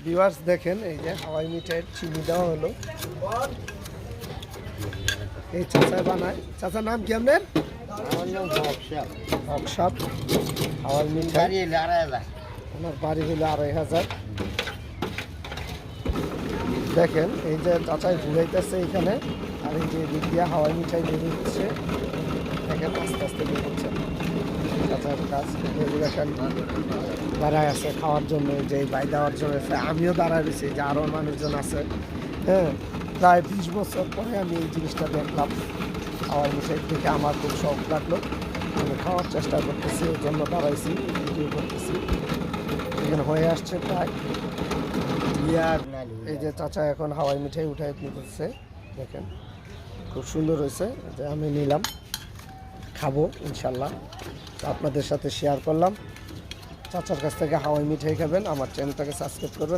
Viewers দেখেন এই যে হাওয়াই মিঠাইয়ের চিনি দেওয়া হলো। এই চাচা বানায়। চাচার নাম কি আপনার? হকসাপ। হাওয়াই মিঠাই ওনার বাড়ি হলো 2500। দেখেন এই যে চাচাই ঘুরাইতেছে এখানে, আর এই যে দিক দিয়ে হাওয়াই মিঠাই বেরিয়ে হচ্ছে। দেখেন আস্তে আস্তে বের হচ্ছে চাচার কাজ। দেখেন দাঁড়ায় আছে খাওয়ার জন্য, যে বাই দেওয়ার জন্য। আমিও দাঁড়ায় রয়েছি, যে আরও মানুষজন আছে। হ্যাঁ, প্রায় 20 বছর পরে আমি এই জিনিসটা দেখলাম। হাওয়াই মিঠাই দেখে আমার খুব শখ লাগলো। আমি খাওয়ার চেষ্টা করতেছি, ওই জন্য দাঁড়াইছি, ভিডিও করতেছি। এখানে হয়ে আসছে প্রায়। এই যে চাচা এখন হাওয়াই মিঠাই উঠাই নিতেছে। দেখেন খুব সুন্দর হয়েছে, যে আমি নিলাম, খাবো ইনশাল্লাহ। আপনাদের সাথে শেয়ার করলাম। চাচার কাছ থেকে হাওয়াই মিঠাই খাবেন। আমার চ্যানেলটাকে সাবস্ক্রাইব করবেন।